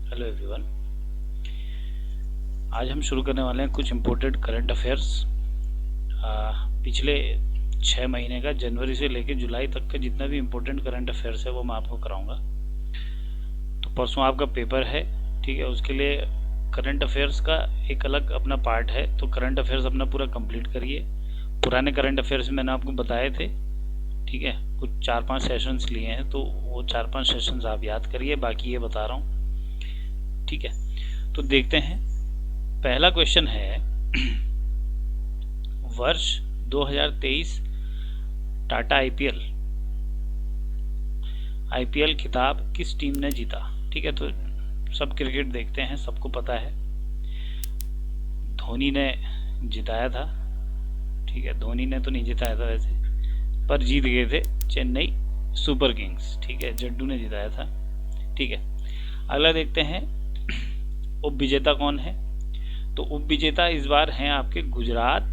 Hello everyone. आज हम शुरू करने वाले हैं कुछ इम्पोर्टेंट करंट अफेयर्स। पिछले 6 महीने का जनवरी से लेकर जुलाई तक का जितना भी इम्पोर्टेंट करंट अफेयर्स है वो मैं आपको कराऊंगा। तो परसों आपका पेपर है, ठीक है। उसके लिए करंट अफेयर्स का एक अलग अपना पार्ट है, तो करंट अफेयर्स अपना पूरा कंप्लीट करिए। पुराने करंट अफेयर्स मैंने आपको बताए थे, ठीक है। कुछ 4-5 सेशंस लिए हैं, तो वो 4-5 सेशंस आप याद करिए, बाकी ये बता रहा हूँ, ठीक है। तो देखते हैं, पहला क्वेश्चन है वर्ष 2023 टाटा आईपीएल खिताब किस टीम ने जीता, ठीक है। तो सब क्रिकेट देखते हैं, सबको पता है धोनी ने जिताया था, ठीक है। धोनी ने तो नहीं जिताया था वैसे, पर जीत गए थे चेन्नई सुपर किंग्स, ठीक है। जड्डू ने जिताया था, ठीक है। अगला देखते हैं उप विजेता कौन है। तो उप विजेता इस बार हैं आपके गुजरात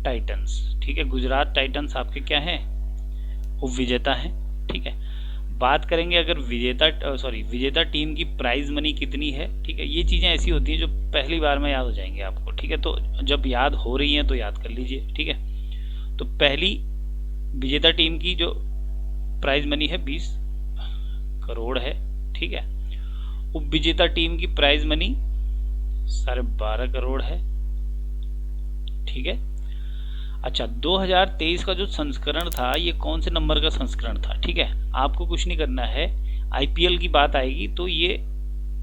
टाइटंस, ठीक है। गुजरात टाइटंस आपके क्या हैं, उप विजेता हैं, ठीक है। बात करेंगे अगर विजेता टीम की प्राइज मनी कितनी है, ठीक है। ये चीज़ें ऐसी होती हैं जो पहली बार में याद हो जाएंगे आपको, ठीक है। तो जब याद हो रही हैं तो याद कर लीजिए, ठीक है। तो पहली विजेता टीम की जो प्राइज मनी है 20 करोड़ है, ठीक है। उप विजेता टीम की प्राइज मनी 12.5 करोड़ है, ठीक है। अच्छा, 2023 का जो संस्करण था ये कौन से नंबर का संस्करण था, ठीक है। आपको कुछ नहीं करना है, आईपीएल की बात आएगी तो ये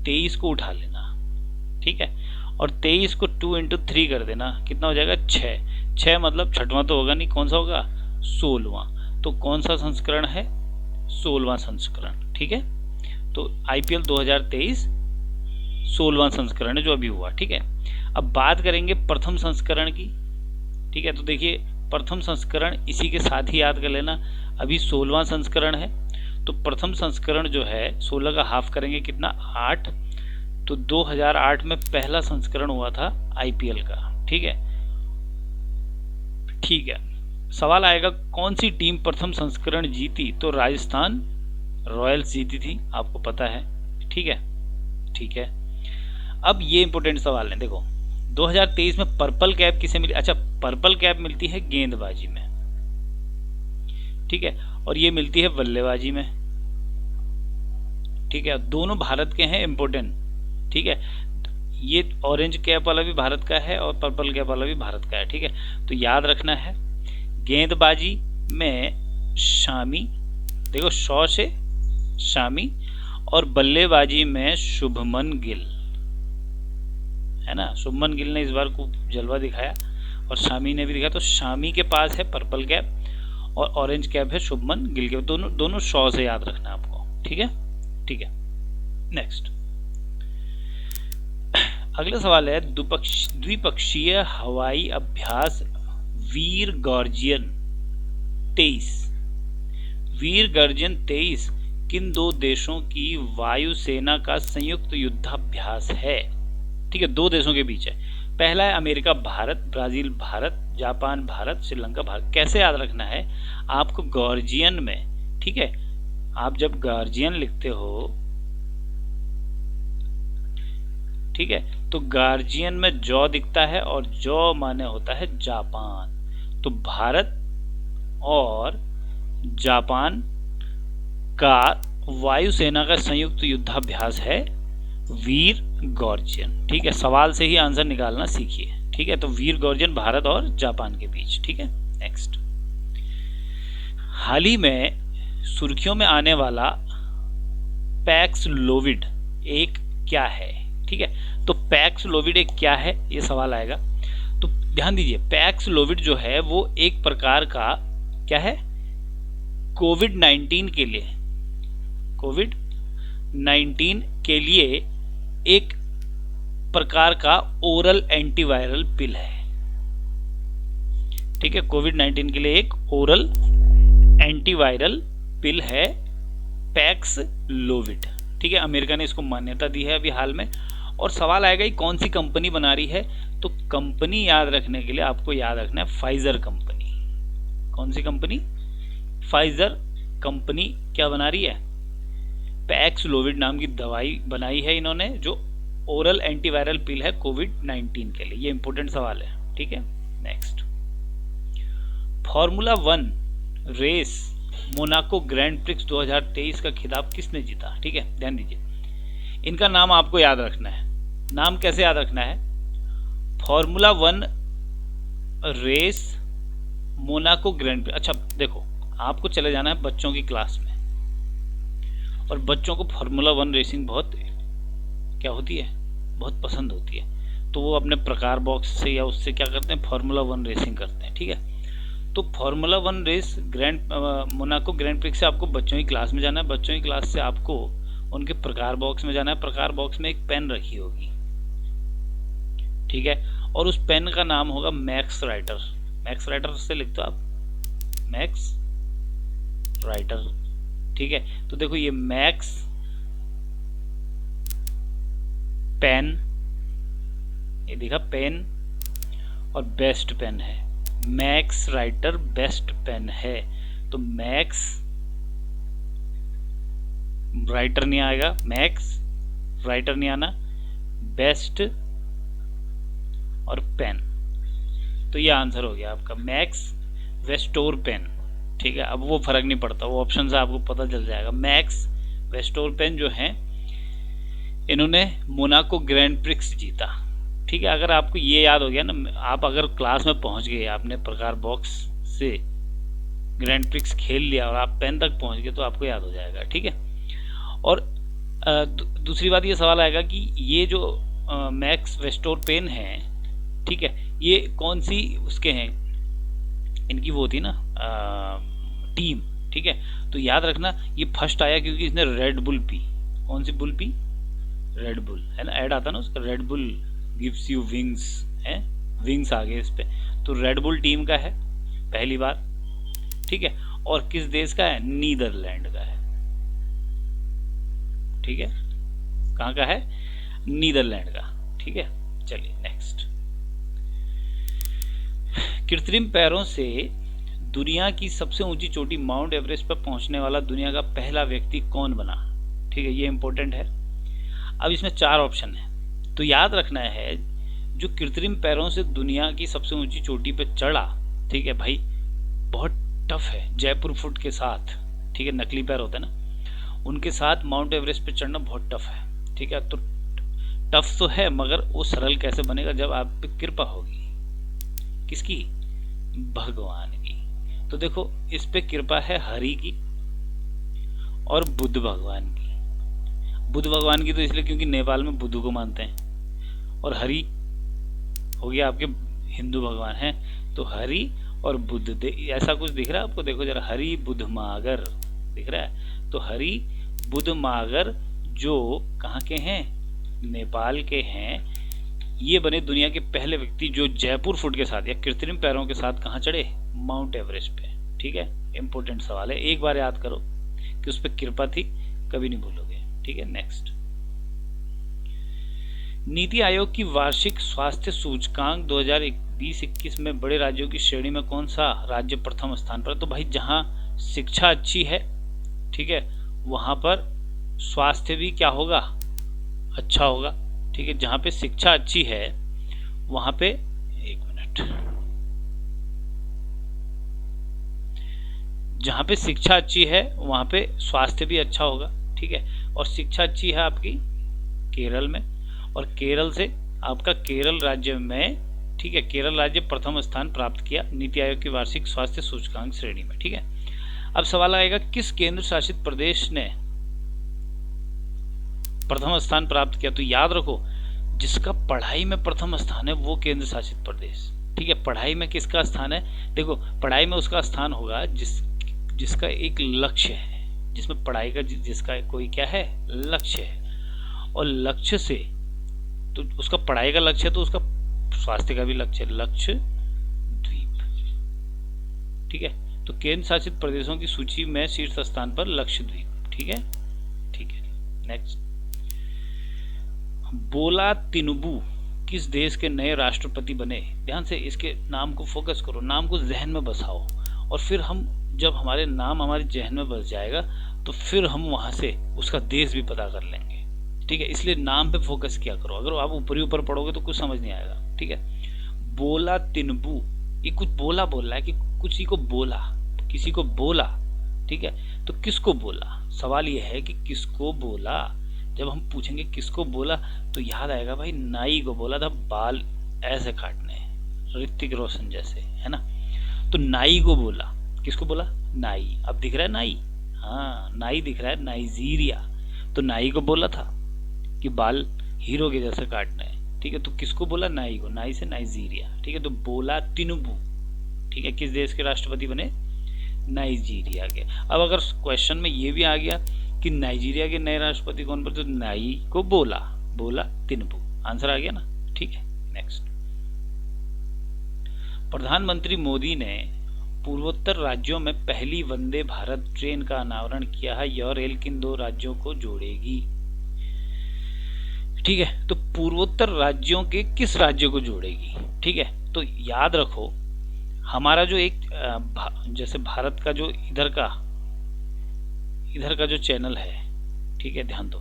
23 को उठा लेना, ठीक है। और 23 को 2 × 3 कर देना, कितना हो जाएगा 6 मतलब छठवां तो होगा नहीं, कौन सा होगा 16वां। तो कौन सा संस्करण है, 16वां संस्करण, ठीक है। तो आईपीएल 2023 16वां संस्करण है जो अभी हुआ, ठीक है। अब बात करेंगे प्रथम संस्करण की, ठीक है। तो देखिए प्रथम संस्करण इसी के साथ ही याद कर लेना, अभी 16वां संस्करण है। तो प्रथम संस्करण जो है 16 का हाफ करेंगे कितना 8, तो 2008 में पहला संस्करण हुआ था आईपीएल का, ठीक है। ठीक है, सवाल आएगा कौन सी टीम प्रथम संस्करण जीती, तो राजस्थान रॉयल्स जीती थी, आपको पता है, ठीक है। ठीक है, अब ये इंपॉर्टेंट सवाल है, देखो 2023 में पर्पल कैप किसे मिली। अच्छा, पर्पल कैप मिलती है गेंदबाजी में, ठीक है, और ये मिलती है बल्लेबाजी में, ठीक है। दोनों भारत के हैं, इंपॉर्टेंट, ठीक है। ये ऑरेंज कैप वाला भी भारत का है और पर्पल कैप वाला भी भारत का है, ठीक है। तो याद रखना है, गेंदबाजी में शामी, देखो 100 से शामी, और बल्लेबाजी में शुभमन गिल, है ना। शुभमन गिल ने इस बार को जलवा दिखाया और शामी ने भी दिखाया। तो शामी के पास है पर्पल कैप और ऑरेंज कैप है शुभमन गिल के, दोनों 100 से याद रखना आपको, ठीक है। ठीक है, नेक्स्ट अगला सवाल है द्विपक्षीय हवाई अभ्यास वीर गर्जियन 23 किन दो देशों की वायुसेना का संयुक्त युद्धाभ्यास है, ठीक है। 2 देशों के बीच है। पहला है America Bharat, Brazil Bharat, Japan Bharat, Sri Lanka Bharat. कैसे याद रखना है आपको, गॉर्जियन में, ठीक है। आप जब गार्जियन लिखते हो, ठीक है, तो गार्जियन में जॉ दिखता है और जॉ माने होता है जापान। तो भारत और जापान का वायुसेना का संयुक्त युद्धाभ्यास है वीर गॉर्जियन, ठीक है। सवाल से ही आंसर निकालना सीखिए, ठीक है। तो वीर गॉर्जियन भारत और जापान के बीच, ठीक है। नेक्स्ट, हाल ही में सुर्खियों में आने वाला पैक्सलोविड एक क्या है, ठीक है। तो पैक्सलोविड एक क्या है, ये सवाल आएगा। तो ध्यान दीजिए, पैक्सलोविड जो है वो एक प्रकार का क्या है, कोविड-19 के लिए एक प्रकार का ओरल एंटीवायरल पिल है, ठीक है। कोविड-19 के लिए एक ओरल एंटीवायरल पिल है पैक्सलोविड, ठीक है। अमेरिका ने इसको मान्यता दी है अभी हाल में। और सवाल आएगा ये कौन सी कंपनी बना रही है, तो कंपनी याद रखने के लिए आपको याद रखना है फाइजर कंपनी। कौन सी कंपनी, फाइजर कंपनी क्या बना रही है, पैक्सलोविड नाम की दवाई बनाई है इन्होंने, जो ओरल एंटीवायरल पिल है कोविड-19 के लिए। ये इंपॉर्टेंट सवाल है, ठीक है। Next, formula 1 race Monaco Grand Prix 2023 का खिताब किसने जीता? ठीक है, ध्यान दीजिए, इनका नाम आपको याद रखना है। नाम कैसे याद रखना है? Formula 1 race Monaco Grand Prix. अच्छा देखो, आपको चले जाना है बच्चों की क्लास में, और बच्चों को फार्मूला 1 रेसिंग बहुत क्या होती है, बहुत पसंद होती है। तो वो अपने प्रकार बॉक्स से या उससे क्या करते हैं, फार्मूला 1 रेसिंग करते हैं, ठीक है। तो formula 1 race Monaco Grand Prix से आपको बच्चों की क्लास में जाना है। बच्चों की क्लास से आपको उनके प्रकार बॉक्स में जाना है। प्रकार बॉक्स में एक पेन रखी होगी, ठीक है, और उस पेन का नाम होगा मैक्स राइटर। मैक्स राइटर से लिखते हो आप, मैक्स राइटर, ठीक है। तो देखो, ये मैक्स पेन, ये देखा पेन, और बेस्ट पेन है। मैक्स राइटर बेस्ट पेन है। तो मैक्स राइटर नहीं आएगा, मैक्स राइटर नहीं आना, बेस्ट और पेन। तो ये आंसर हो गया आपका मैक्स वेस्टोर पेन, ठीक है। अब वो फर्क नहीं पड़ता, वो ऑप्शन से आपको पता चल जाएगा। मैक्स वेस्टोर पेन जो है, इन्होंने मोनाको ग्रैंड प्रिक्स जीता, ठीक है। अगर आपको ये याद हो गया ना, आप अगर क्लास में पहुंच गए, आपने प्रकार बॉक्स से ग्रैंड प्रिक्स खेल लिया और आप पेन तक पहुंच गए, तो आपको याद हो जाएगा, ठीक है। और दूसरी बात ये सवाल आएगा कि ये जो मैक्स वेस्टोर पेन है, ठीक है, ये कौन सी उसके हैं, इनकी वो होती है ना टीम, ठीक है। तो याद रखना, ये फर्स्ट आया क्योंकि इसने रेड बुल पी। कौन सी बुल पी? रेड बुल, है ना, ऐड आता ना उसका, red bull gives you wings, है, विंग्स आ गए इस पे। तो रेड बुल टीम का है पहली बार, ठीक है। और किस देश का है? नीदरलैंड का है, ठीक है। कहाँ का है? नीदरलैंड का, ठीक है। चलिए नेक्स्ट, कृत्रिम पैरों से दुनिया की सबसे ऊंची चोटी माउंट एवरेस्ट पर पहुंचने वाला दुनिया का पहला व्यक्ति कौन बना? ठीक है, ये इंपॉर्टेंट है। अब इसमें 4 ऑप्शन है, तो याद रखना है, जो कृत्रिम पैरों से दुनिया की सबसे ऊंची चोटी पे चढ़ा, ठीक है भाई, बहुत टफ है, जयपुर फुट के साथ, ठीक है, नकली पैर होते हैं ना, उनके साथ माउंट एवरेस्ट पे चढ़ना बहुत टफ है, ठीक है। तो टफ तो है, मगर वो सरल कैसे बनेगा? जब आप पे कृपा होगी। किसकी? भगवान की। तो देखो, इस पे कृपा है हरि की और बुद्ध भगवान की। बुद्ध भगवान की तो इसलिए क्योंकि नेपाल में बुद्ध को मानते हैं, और हरि हो गया आपके हिंदू भगवान हैं। तो हरि और बुद्ध, ऐसा कुछ दिख रहा है आपको? देखो जरा, हरि बुद्ध मागर दिख रहा है। तो हरि बुद्ध मागर जो कहाँ के हैं? नेपाल के हैं। ये बने दुनिया के पहले व्यक्ति जो जयपुर फुट के साथ या कृत्रिम पैरों के साथ कहाँ चढ़े? माउंट एवरेस्ट पे, ठीक है। इंपॉर्टेंट सवाल है, एक बार याद करो कि उस पर कृपा थी, कभी नहीं भूलोगे, ठीक है। नेक्स्ट, नीति आयोग की वार्षिक स्वास्थ्य सूचकांक 2020-21 में बड़े राज्यों की श्रेणी में कौन सा राज्य प्रथम स्थान पर? तो भाई, जहां शिक्षा अच्छी है, ठीक है, वहां पर स्वास्थ्य भी क्या होगा? अच्छा होगा, ठीक है। जहां पे शिक्षा अच्छी है वहां पे, एक मिनट, जहां पे शिक्षा अच्छी है वहां पे स्वास्थ्य भी अच्छा होगा, ठीक है। और शिक्षा अच्छी है आपकी केरल में, और केरल से आपका केरल राज्य में, ठीक है, केरल राज्य प्रथम स्थान प्राप्त किया नीति आयोग की वार्षिक स्वास्थ्य सूचकांक श्रेणी में, ठीक है। अब सवाल आएगा, किस केंद्र शासित प्रदेश ने प्रथम स्थान प्राप्त किया? तो याद रखो, जिसका पढ़ाई में प्रथम स्थान है वो केंद्र शासित प्रदेश, ठीक है। पढ़ाई में किसका स्थान है? देखो, पढ़ाई में उसका स्थान होगा जिसका एक लक्ष्य है, जिसमें पढ़ाई का जिसका कोई क्या है? लक्ष्य है। और लक्ष्य से, तो उसका पढ़ाई का लक्ष्य है तो उसका स्वास्थ्य का भी लक्ष्य है, लक्ष्य द्वीप, ठीक है। तो केंद्र शासित प्रदेशों की सूची में शीर्ष स्थान पर लक्षद्वीप, ठीक है, ठीक है। नेक्स्ट, बोला तिनुबू किस देश के नए राष्ट्रपति बने? ध्यान से इसके नाम को फोकस करो, नाम को जहन में बसाओ, और फिर हम जब हमारे नाम हमारे जहन में बस जाएगा तो फिर हम वहां से उसका देश भी पता कर लेंगे। ठीक है, इसलिए नाम पे फोकस किया करो। अगर आप ऊपरी ऊपर पढ़ोगे तो कुछ समझ नहीं आएगा। ठीक है, बोला तिनबू, ये कुछ बोला बोल रहा है कि किसी को बोला, किसी को बोला। ठीक है, तो किसको बोला, सवाल ये है कि किसको बोला। जब हम पूछेंगे किसको बोला तो याद आएगा भाई नाई को बोला था बाल ऐसे काटने, ऋतिक रोशन जैसे, है ना। तो नाई को बोला, किसको बोला, नाई। अब दिख रहा है नाई, हाँ नाई दिख रहा है, नाइजीरिया। तो नाई को बोला था कि बाल हीरो के जैसे काटने हैं। ठीक है, तो किसको बोला, नाई को, नाई से नाइजीरिया। ठीक है, तो बोला तिनुबू, ठीक है, किस देश के राष्ट्रपति बने, नाइजीरिया के। अब अगर क्वेश्चन में ये भी आ गया कि नाइजीरिया के नए राष्ट्रपति कौन बने, तो नाई को बोला, बोला तिनुबू, आंसर आ गया ना। ठीक है, नेक्स्ट। प्रधानमंत्री मोदी ने पूर्वोत्तर राज्यों में पहली वंदे भारत ट्रेन का अनावरण किया है। यह रेल किन दो राज्यों को जोड़ेगी। ठीक है, तो पूर्वोत्तर राज्यों के किस राज्य को जोड़ेगी। ठीक है, तो याद रखो हमारा जो एक जैसे भारत का जो इधर का जो चैनल है, ठीक है, ध्यान दो,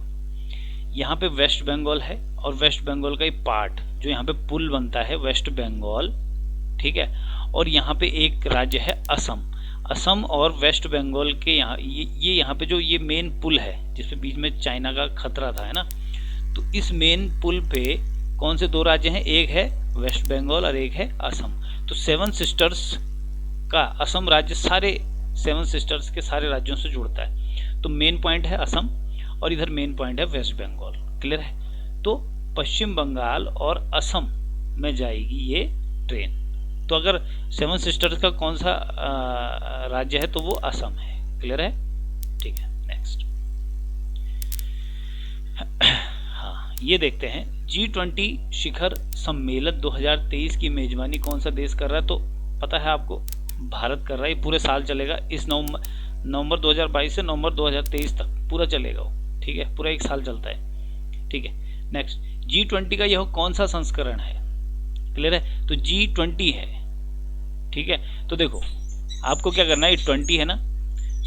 यहाँ पे वेस्ट बंगाल है और वेस्ट बंगाल का एक पार्ट जो यहाँ पे पुल बनता है वेस्ट बंगाल। ठीक है, और यहाँ पे एक राज्य है असम। असम और वेस्ट बंगाल के यहाँ ये यहाँ पे जो ये मेन पुल है जिसपे बीच में चाइना का खतरा था, है ना। तो इस मेन पुल पे कौन से दो राज्य हैं, एक है वेस्ट बंगाल और एक है असम। तो सेवन सिस्टर्स का असम राज्य सारे सेवन सिस्टर्स के सारे राज्यों से जुड़ता है। तो मेन पॉइंट है असम और इधर मेन पॉइंट है वेस्ट बंगाल। क्लियर है, तो पश्चिम बंगाल और असम में जाएगी ये ट्रेन। तो अगर सेवन सिस्टर्स का कौन सा राज्य है तो वो असम है। क्लियर है, ठीक है, नेक्स्ट। हाँ, ये देखते हैं G20 शिखर सम्मेलन 2023 की मेजबानी कौन सा देश कर रहा है। तो पता है आपको, भारत कर रहा है। ये पूरे साल चलेगा, इस नवंबर 2022 से नवंबर 2023 तक पूरा चलेगा वो। ठीक है, पूरा एक साल चलता है। ठीक है, नेक्स्ट। G20 का यह कौन सा संस्करण है। क्लियर है, तो G20 है। ठीक है, तो देखो आपको क्या करना है, 20 है ना,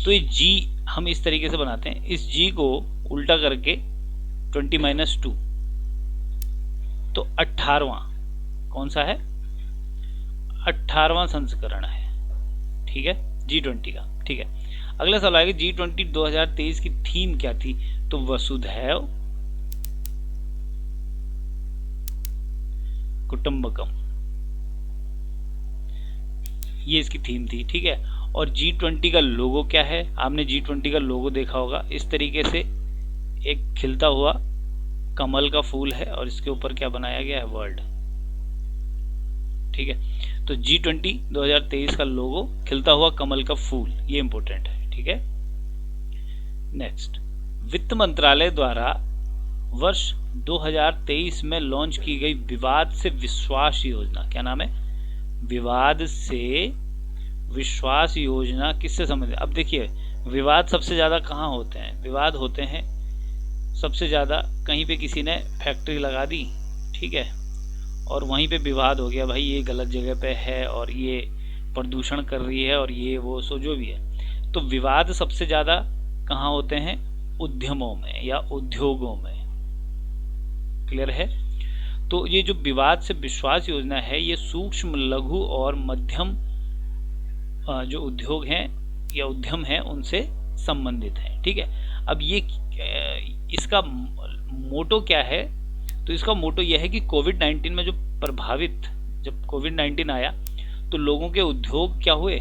तो ये G हम इस तरीके से बनाते हैं, इस G को उल्टा करके 20-2, तो 18वां कौन सा है, 18वां संस्करण है। ठीक है, G20 का। ठीक है, अगला सवाल आएगा G20 2023 की थीम क्या थी। तो वसुधैव कुटुंबकम, ये इसकी थीम थी। ठीक है, और G20 का लोगो क्या है, आपने G20 का लोगो देखा होगा, इस तरीके से एक खिलता हुआ कमल का फूल है और इसके ऊपर क्या बनाया गया है, वर्ल्ड। ठीक है, तो G20 2023 का लोगो खिलता हुआ कमल का फूल, ये इंपॉर्टेंट है। ठीक है, नेक्स्ट। वित्त मंत्रालय द्वारा वर्ष 2023 में लॉन्च की गई विवाद से विश्वास योजना, क्या नाम है, विवाद से विश्वास योजना किससे संबंधित। अब देखिए विवाद सबसे ज्यादा कहाँ होते हैं, विवाद होते हैं सबसे ज्यादा कहीं पे किसी ने फैक्ट्री लगा दी, ठीक है, और वहीं पे विवाद हो गया, भाई ये गलत जगह पे है और ये प्रदूषण कर रही है और ये वो सो जो भी है। तो विवाद सबसे ज्यादा कहाँ होते हैं, उद्यमों में या उद्योगों में। क्लियर है, तो ये जो विवाद से विश्वास योजना है ये सूक्ष्म लघु और मध्यम जो उद्योग हैं या उद्यम हैं उनसे संबंधित है। ठीक है, अब ये इसका मोटो क्या है, तो इसका मोटो यह है कि कोविड-19 में जो प्रभावित, जब कोविड-19 आया तो लोगों के उद्योग क्या हुए,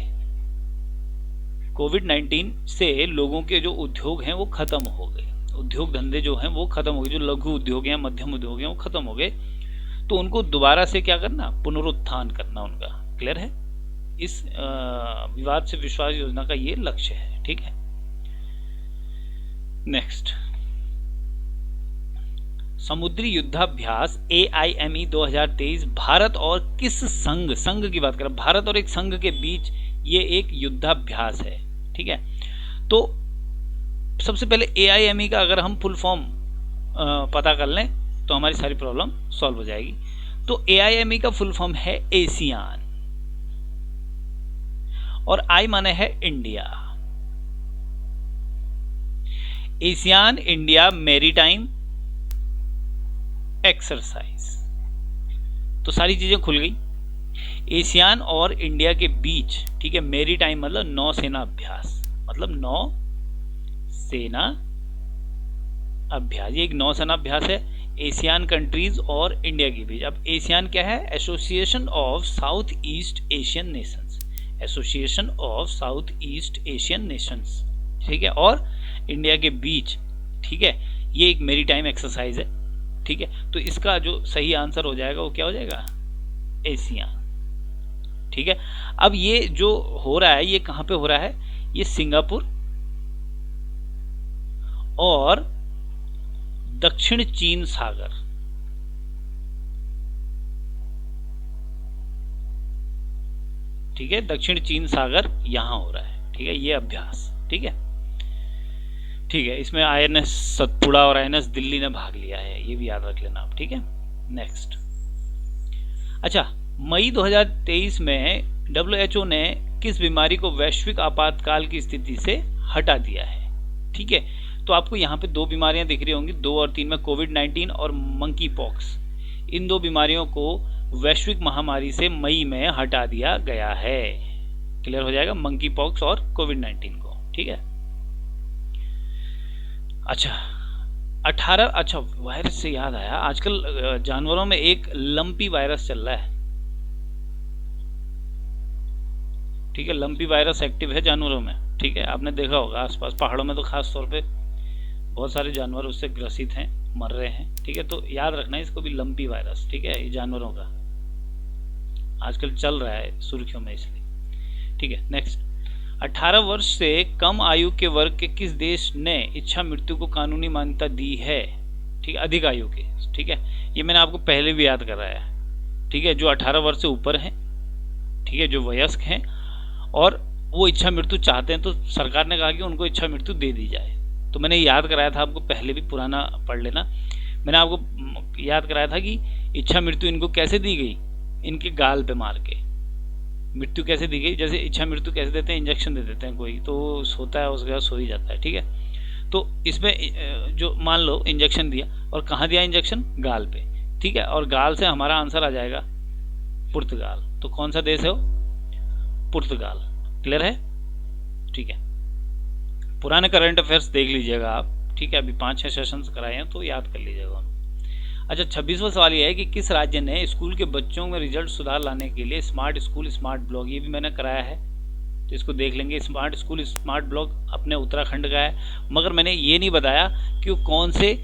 कोविड-19 से लोगों के जो उद्योग हैं वो खत्म हो गए, उद्योग धंधे जो हैं वो खत्म हो गए, जो लघु उद्योग हैं मध्यम उद्योग हैं वो खत्म हो गए। तो उनको दोबारा से क्या करना, पुनरुत्थान करना उनका। क्लियर है, इस विवाद से विश्वास योजना का ये लक्ष्य है। ठीक है, नेक्स्ट। समुद्री युद्धाभ्यास AIME 2023 भारत और किस संघ की बात करें, भारत और एक संघ के बीच ये एक युद्धाभ्यास है। ठीक है, तो सबसे पहले AIME का अगर हम फुल फॉर्म पता कर लें तो हमारी सारी प्रॉब्लम सॉल्व हो जाएगी। तो AIME का फुल फॉर्म है एशियान और I माने है India. ASEAN India maritime exercise. तो सारी चीजें खुल गई। एशियान और इंडिया के बीच, ठीक है, मैरीटाइम मतलब नौसेना अभ्यास, मतलब नौसेना अभ्यास, ये एक नौसेना अभ्यास है एशियान कंट्रीज और इंडिया के बीच। अब एशियान क्या है? Association of south east Asian Nations, association of south east Asian Nations, ठीक है, और इंडिया के बीच, ठीक है, ये एक मैरीटाइम एक्सरसाइज है, ठीक है। तो इसका जो सही आंसर हो जाएगा वो क्या हो जाएगा? एशियान, ठीक है। अब ये जो हो रहा है ये कहां पे हो रहा है? ये सिंगापुर और दक्षिण चीन सागर, ठीक है, दक्षिण चीन सागर यहां हो रहा है, ठीक है, ये अभ्यास, ठीक है, ठीक है। इसमें आईएनएस सतपुड़ा और आईएनएस दिल्ली ने भाग लिया है, ये भी याद रख लेना आप, ठीक है। नेक्स्ट, अच्छा, मई 2023 में WHO ने किस बीमारी को वैश्विक आपातकाल की स्थिति से हटा दिया है? ठीक है, तो आपको यहाँ पे दो बीमारियां दिख रही होंगी, 2 और 3 में, कोविड-19 और मंकी पॉक्स। इन दो बीमारियों को वैश्विक महामारी से मई में हटा दिया गया है। क्लियर हो जाएगा? मंकी पॉक्स और कोविड-19 को, ठीक है। अच्छा, वायरस से याद आया, आजकल जानवरों में एक लंपी वायरस चल रहा है, ठीक है, लंपी वायरस एक्टिव है जानवरों में, ठीक है, आपने देखा होगा आसपास पहाड़ों में तो खास तौर पे बहुत सारे जानवर उससे ग्रसित हैं, मर रहे हैं, ठीक है। तो याद रखना है इसको भी, लंपी वायरस, ठीक है, ये जानवरों का आजकल चल रहा है सुर्खियों में, इसलिए, ठीक है। नेक्स्ट, 18 वर्ष से कम आयु के वर्ग के किस देश ने इच्छा मृत्यु को कानूनी मान्यता दी है? ठीक है, अधिक आयु के, ठीक है, ये मैंने आपको पहले भी याद कराया है, ठीक है, जो 18 वर्ष से ऊपर हैं, ठीक है, जो वयस्क हैं और वो इच्छा मृत्यु चाहते हैं, तो सरकार ने कहा कि उनको इच्छा मृत्यु दे दी जाए। तो मैंने याद कराया था आपको पहले भी, पुराना पढ़ लेना, मैंने आपको याद कराया था कि इच्छा मृत्यु इनको कैसे दी गई? इनके गाल पे मार के मृत्यु कैसे दी गई? जैसे इच्छा मृत्यु कैसे देते हैं? इंजेक्शन दे देते हैं, कोई तो सोता है उसके बाद सो ही जाता है, ठीक है। तो इसमें जो मान लो इंजेक्शन दिया, और कहाँ दिया इंजेक्शन? गाल पे, ठीक है, और गाल से हमारा आंसर आ जाएगा पुर्तगाल। तो कौन सा देश है वो? पुर्तगाल। क्लियर है? ठीक है, पुराने करंट अफेयर्स देख लीजिएगा आप, ठीक है, अभी 5-6 सेशंस कराए हैं तो याद कर लीजिएगा। अच्छा, 26वां सवाल ये है कि किस राज्य ने स्कूल के बच्चों में रिजल्ट सुधार लाने के लिए स्मार्ट स्कूल स्मार्ट ब्लॉक, ये भी मैंने कराया है तो इसको देख लेंगे। स्मार्ट स्कूल स्मार्ट ब्लॉक अपने उत्तराखंड का है, मगर मैंने ये नहीं बताया कि वो कौन से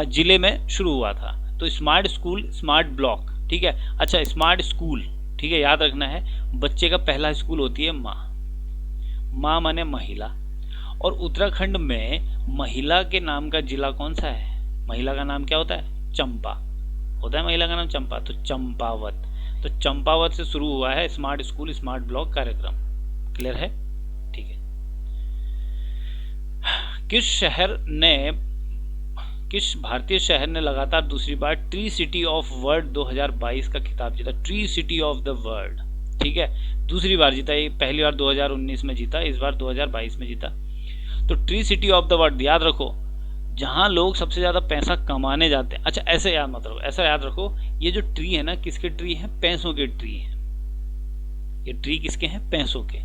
जिले में शुरू हुआ था। तो स्मार्ट स्कूल स्मार्ट ब्लॉक, ठीक है। अच्छा, स्मार्ट स्कूल, ठीक है, याद रखना है, बच्चे का पहला स्कूल होती है माँ, माँ माने महिला, और उत्तराखंड में महिला के नाम का जिला कौन सा है? महिला का नाम क्या होता है? चंपा होता है, महिला का नाम चंपा, तो चंपावत। तो चंपावत से शुरू हुआ है स्मार्ट स्कूल स्मार्ट ब्लॉक कार्यक्रम। क्लियर है? ठीक है। किस भारतीय शहर ने लगातार दूसरी बार ट्री सिटी ऑफ वर्ल्ड 2022 का खिताब जीता? Tree city of the world, ठीक है, दूसरी बार जीता। ये पहली बार 2019 में जीता, इस बार 2022 में जीता। तो tree city of the world याद रखो, जहां लोग सबसे ज्यादा पैसा कमाने जाते हैं। अच्छा, ऐसे याद मत रखो, ऐसा याद रखो, ये जो ट्री है ना, किसके ट्री है? पैसों के ट्री है। ये ट्री किसके हैं? पैसों के।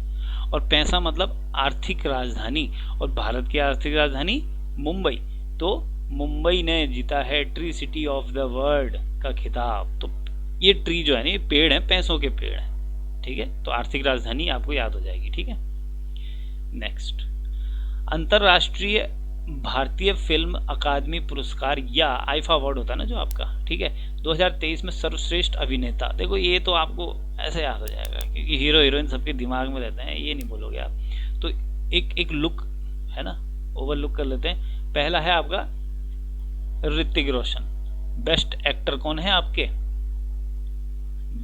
और पैसा मतलब आर्थिक राजधानी, और भारत की आर्थिक राजधानी मुंबई। तो मुंबई ने जीता है tree city of the world का खिताब। तो ये ट्री जो है ना, ये पेड़ है, पैसों के पेड़ है, ठीक है। तो आर्थिक राजधानी आपको याद हो जाएगी, ठीक है। नेक्स्ट, अंतरराष्ट्रीय भारतीय फिल्म अकादमी पुरस्कार या आईफा अवार्ड होता है ना जो आपका, ठीक है, 2023 में सर्वश्रेष्ठ अभिनेता। देखो ये तो आपको ऐसे याद हो जाएगा क्योंकि हीरो हीरोइन सबके दिमाग में रहते हैं, ये नहीं बोलोगे आप। तो एक लुक है ना, ओवर लुक कर लेते हैं। पहला है आपका ऋतिक रोशन। बेस्ट एक्टर कौन है आपके?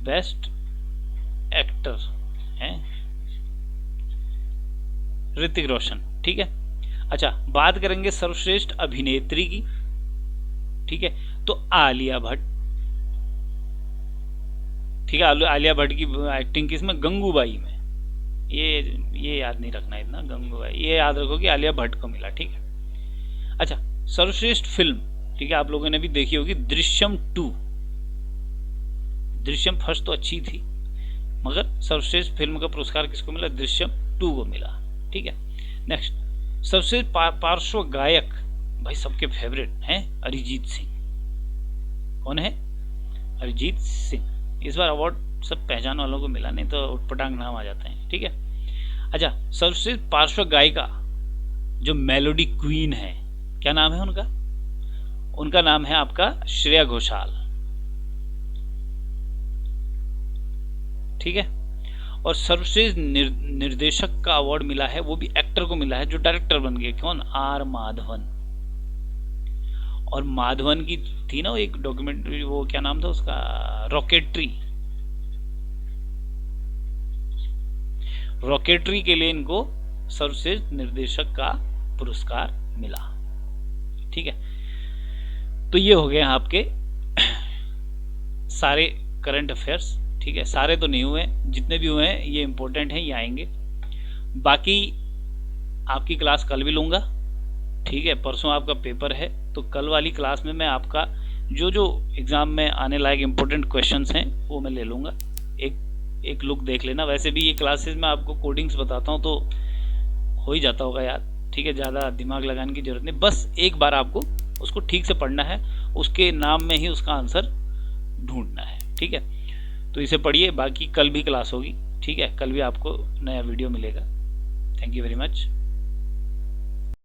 बेस्ट एक्टर है ऋतिक रोशन, ठीक है। अच्छा, बात करेंगे सर्वश्रेष्ठ अभिनेत्री की, ठीक है, तो आलिया भट्ट, ठीक है। आलिया भट्ट की एक्टिंग किसमें? गंगूबाई में। ये याद नहीं रखना इतना, गंगूबाई, ये याद रखो कि आलिया भट्ट को मिला, ठीक है। अच्छा, सर्वश्रेष्ठ फिल्म, ठीक है, आप लोगों ने भी देखी होगी दृश्यम 2। दृश्यम फर्स्ट तो अच्छी थी, मगर सर्वश्रेष्ठ फिल्म का पुरस्कार किसको मिला? दृश्यम 2 को मिला। ठीक है, नेक्स्ट, सर्वश्रेष्ठ पार्श्व गायक, भाई सबके फेवरेट हैं अरिजीत सिंह। कौन है? अरिजीत सिंह। इस बार अवार्ड सब पहचान वालों को मिला, नहीं तो उटपटांग नाम आ जाते हैं। ठीक है, अच्छा, सर्वश्रेष्ठ पार्श्व गायिका जो मेलोडी क्वीन है, क्या नाम है उनका? उनका नाम है आपका श्रेया घोषाल। ठीक है, और सर्वश्रेष्ठ निर्देशक का अवार्ड मिला है, वो भी एक्टर को मिला है जो डायरेक्टर बन गए। कौन? आर माधवन। और माधवन की थी ना एक डॉक्यूमेंट्री, वो क्या नाम था उसका? रॉकेट्री। रॉकेट्री के लिए इनको सर्वश्रेष्ठ निर्देशक का पुरस्कार मिला। ठीक है, तो ये हो गए आपके सारे करंट अफेयर्स। ठीक है, सारे तो नहीं हुए, जितने भी हुए हैं ये इंपॉर्टेंट हैं, ये आएंगे। बाकी आपकी क्लास कल भी लूंगा। ठीक है, परसों आपका पेपर है, तो कल वाली क्लास में मैं आपका जो जो एग्जाम में आने लायक इंपॉर्टेंट क्वेश्चंस हैं वो मैं ले लूंगा। एक लुक देख लेना। वैसे भी ये क्लासेस में आपको कोडिंग्स बताता हूँ तो हो ही जाता होगा याद। ठीक है, ज़्यादा दिमाग लगाने की जरूरत नहीं, बस एक बार आपको उसको ठीक से पढ़ना है, उसके नाम में ही उसका आंसर ढूंढना है। ठीक है, तो इसे पढ़िए। बाकी कल भी क्लास होगी। ठीक है, कल भी आपको नया वीडियो मिलेगा। Thank you very much.